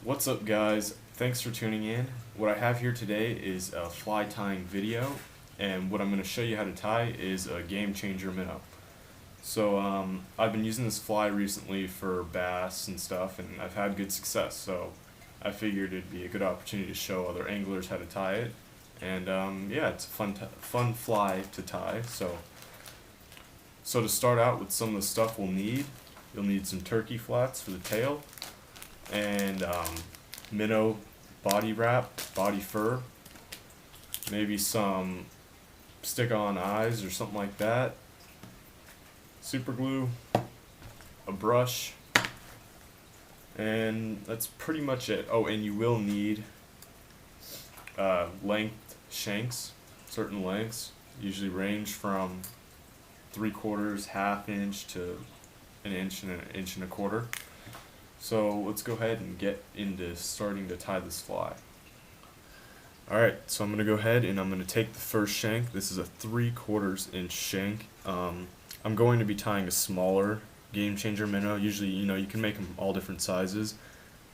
What's up, guys? Thanks for tuning in. What I have here today is a fly tying video, and what I'm going to show you how to tie is a game changer minnow. So I've been using this fly recently for bass and stuff, and I've had good success, so I figured it'd be a good opportunity to show other anglers how to tie it. And yeah, it's a fun fly to tie. So to start out with some of the stuff we'll need, you'll need some turkey flats for the tail, and minnow body wrap, body fur, maybe some stick-on eyes or something like that, super glue, a brush, and that's pretty much it. Oh, and you will need length shanks, certain lengths, usually range from 3/4, ½ inch to an inch and a quarter. So let's go ahead and get into starting to tie this fly. Alright, so I'm going to go ahead and I'm going to take the first shank. This is a 3/4 inch shank. I'm going to be tying a smaller game changer minnow. Usually, you can make them all different sizes,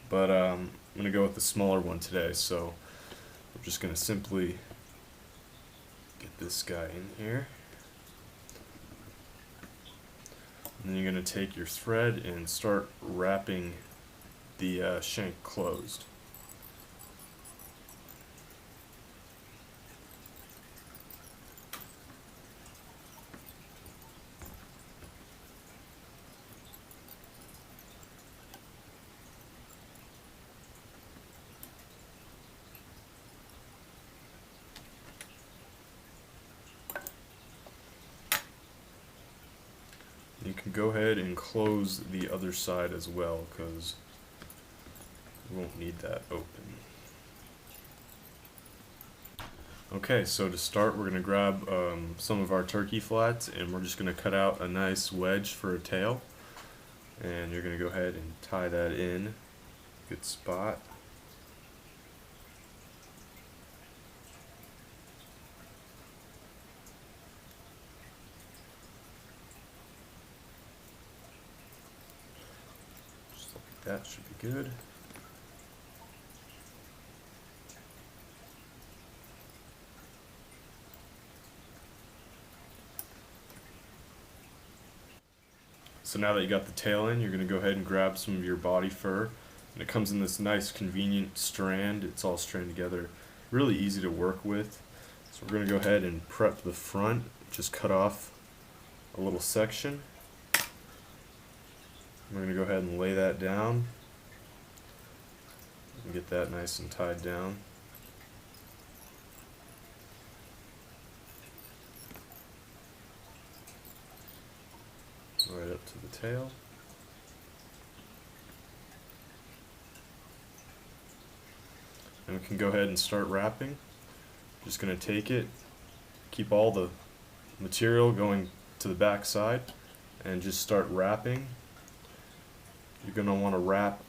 but I'm going to go with the smaller one today. So I'm just going to simply get this guy in here. And then you're going to take your thread and start wrapping the shank closed. You can go ahead and close the other side as well, because you won't need that open. Okay, so to start, we're going to grab some of our turkey flats, and we're just going to cut out a nice wedge for a tail. And you're going to go ahead and tie that in. Good spot. That should be good. So now that you got the tail in, you're going to go ahead and grab some of your body fur. And it comes in this nice convenient strand. It's all stranded together. Really easy to work with. So we're going to go ahead and prep the front. Just cut off a little section. We're going to go ahead and lay that down and get that nice and tied down. Right up to the tail. And we can go ahead and start wrapping. Just going to take it, keep all the material going to the back side, and just start wrapping. You're going to want to wrap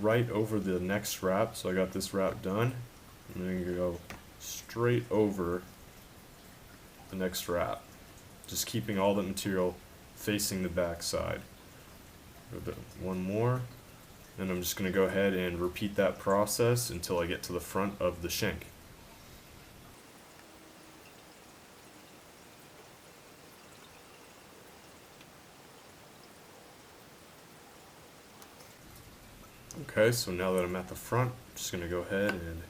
right over the next wrap. So I got this wrap done, and then you go straight over the next wrap, just keeping all the material facing the back side. One more, and I'm just going to go ahead and repeat that process until I get to the front of the shank. Okay, so now that I'm at the front, I'm just going to go ahead and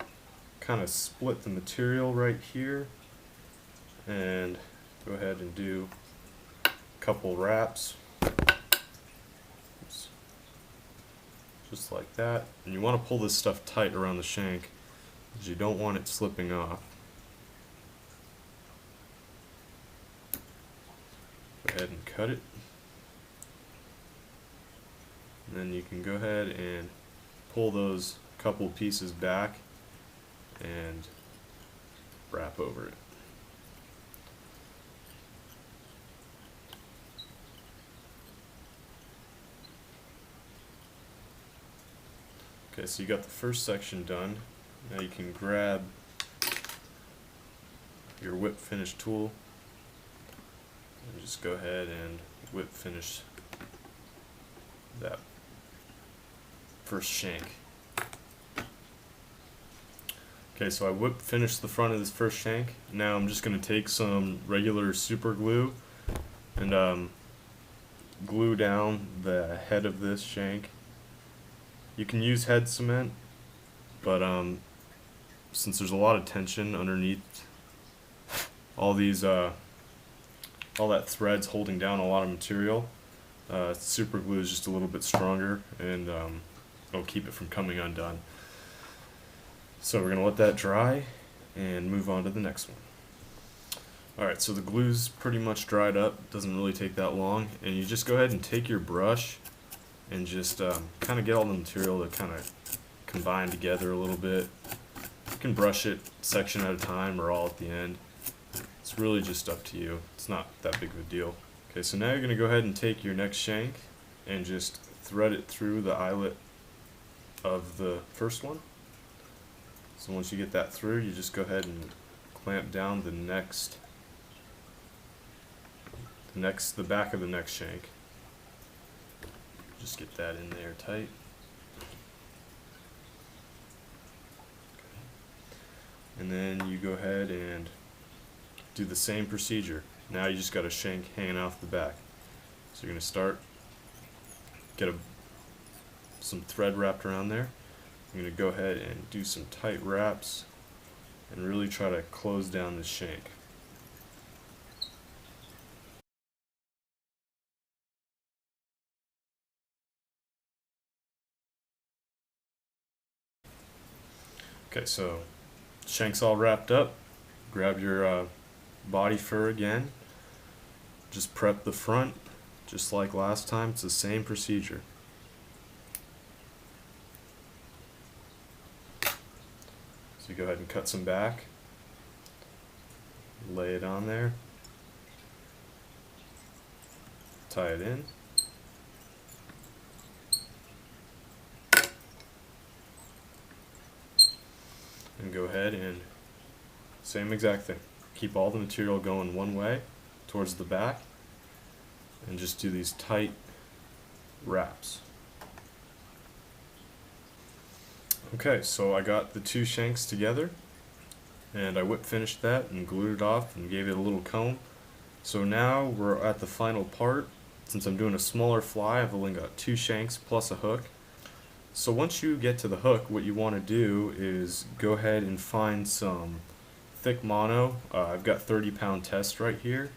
kind of split the material right here and go ahead and do a couple wraps. Oops. Just like that. And you want to pull this stuff tight around the shank because you don't want it slipping off. Go ahead and cut it. And then you can go ahead and pull those couple pieces back and wrap over it. Okay, so you got the first section done. Now you can grab your whip finish tool and just go ahead and whip finish that first shank. Okay, so I finished the front of this first shank. Now I'm just going to take some regular super glue and glue down the head of this shank. You can use head cement, but since there's a lot of tension underneath all these all that thread's holding down a lot of material, super glue is just a little bit stronger, and it'll keep it from coming undone. So we're going to let that dry and move on to the next one. Alright, so the glue's pretty much dried up, doesn't really take that long, and you just go ahead and take your brush and just kind of get all the material to kind of combine together a little bit. You can brush it section at a time or all at the end. It's really just up to you. It's not that big of a deal. Okay, so now you're going to go ahead and take your next shank and just thread it through the eyelet of the first one. So once you get that through, you just go ahead and clamp down the back of the next shank. Just get that in there tight. And then you go ahead and do the same procedure. Now you just got a shank hanging off the back. So you're going to start, get some thread wrapped around there. I'm going to go ahead and do some tight wraps and really try to close down this shank. Okay, so shank's all wrapped up. Grab your body fur again. Just prep the front, just like last time. It's the same procedure. So you go ahead and cut some back, lay it on there, tie it in, and go ahead and same exact thing. Keep all the material going one way towards the back and just do these tight wraps. Okay, so I got the two shanks together and I whip finished that and glued it off and gave it a little comb. So now we're at the final part. Since I'm doing a smaller fly, I've only got two shanks plus a hook. So once you get to the hook, what you want to do is go ahead and find some thick mono. I've got 30-pound test right here,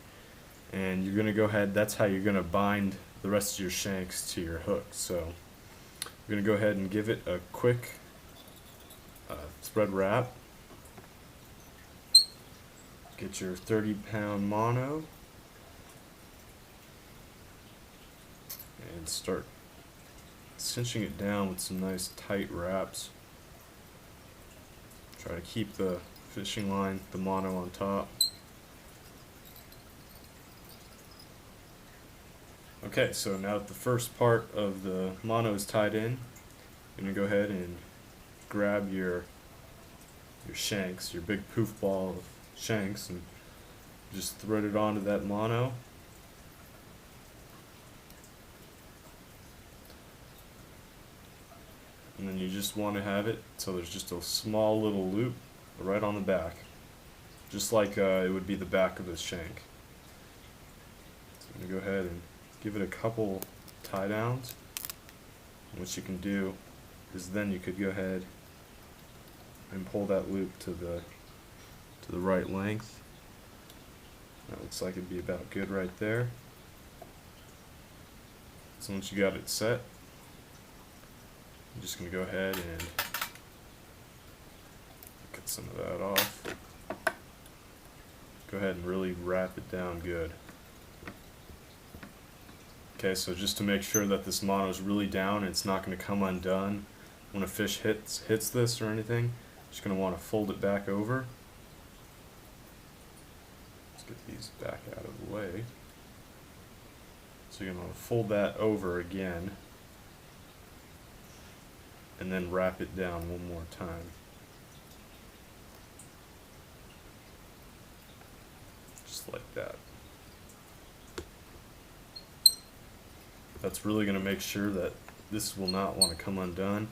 and you're going to go ahead, that's how you're going to bind the rest of your shanks to your hook. So you're going to go ahead and give it a quick thread wrap. Get your 30-pound mono and start cinching it down with some nice tight wraps. Try to keep the fishing line, the mono, on top. Okay, so now that the first part of the mono is tied in, you're going to go ahead and grab your shanks, your big poof ball of shanks, and just thread it onto that mono. And then you just want to have it so there's just a small little loop right on the back, just like it would be the back of the shank. So I'm going to go ahead and give it a couple tie downs. And what you can do is then you could go ahead and pull that loop to the right length. That looks like it'd be about good right there. So once you got it set, I'm just going to go ahead and get some of that off. Go ahead and really wrap it down good. Okay, so just to make sure that this mono is really down and it's not going to come undone when a fish hits this or anything, just going to want to fold it back over. Let's get these back out of the way. So you're going to want to fold that over again and then wrap it down one more time. Just like that. That's really going to make sure that this will not want to come undone.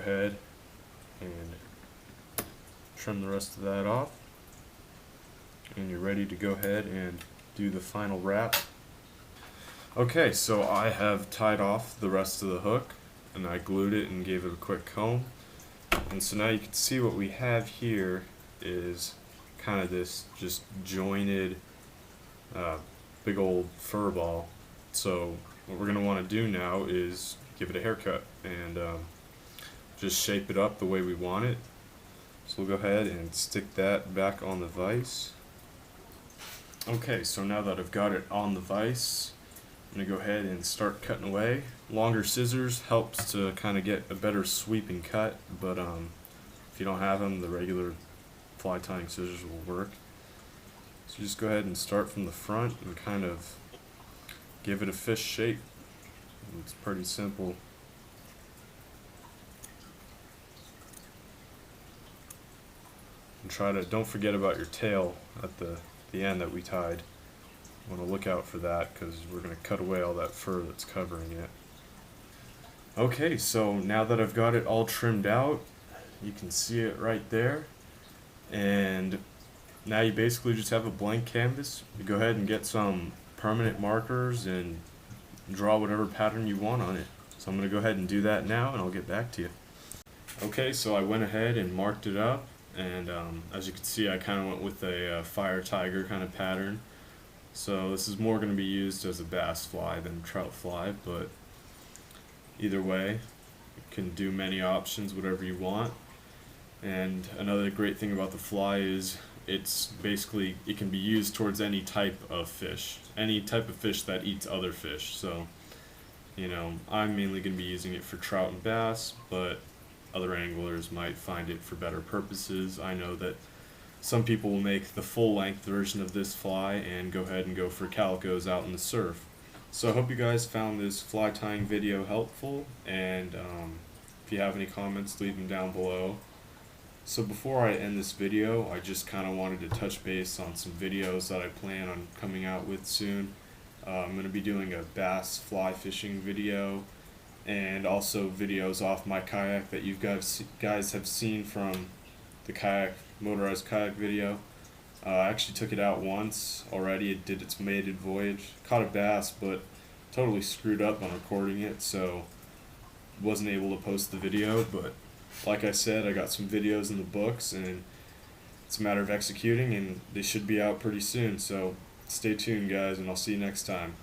ahead and trim the rest of that off, and you're ready to go ahead and do the final wrap. Okay, so I have tied off the rest of the hook and I glued it and gave it a quick comb. And so now you can see what we have here is kind of this just jointed big old fur ball. So what we're going to want to do now is give it a haircut and just shape it up the way we want it. So we'll go ahead and stick that back on the vise. Okay, so now that I've got it on the vise, I'm going to go ahead and start cutting away. Longer scissors helps to kind of get a better sweeping cut, but if you don't have them, the regular fly tying scissors will work. So just go ahead and start from the front and kind of give it a fish shape. It's pretty simple. And don't forget about your tail at the end that we tied. I want to look out for that because we're going to cut away all that fur that's covering it. Okay, so now that I've got it all trimmed out, you can see it right there. And now you basically just have a blank canvas. You go ahead and get some permanent markers and draw whatever pattern you want on it. So I'm going to go ahead and do that now and I'll get back to you. Okay, so I went ahead and marked it up, and as you can see I kind of went with a fire tiger kind of pattern. So this is more going to be used as a bass fly than trout fly, but either way, you can do many options, whatever you want. And another great thing about the fly is it can be used towards any type of fish that eats other fish. So, I'm mainly going to be using it for trout and bass, but other anglers might find it for better purposes. I know that some people will make the full-length version of this fly and go ahead and go for calicos out in the surf. So I hope you guys found this fly tying video helpful, and if you have any comments, leave them down below. So before I end this video, I just kind of wanted to touch base on some videos that I plan on coming out with soon. I'm going to be doing a bass fly fishing video, and also videos off my kayak that you guys have seen from the motorized kayak video. I actually took it out once already. It did its maiden voyage, caught a bass, but totally screwed up on recording it, so wasn't able to post the video. But like I said, I got some videos in the books, and it's a matter of executing, and they should be out pretty soon. So stay tuned, guys, and I'll see you next time.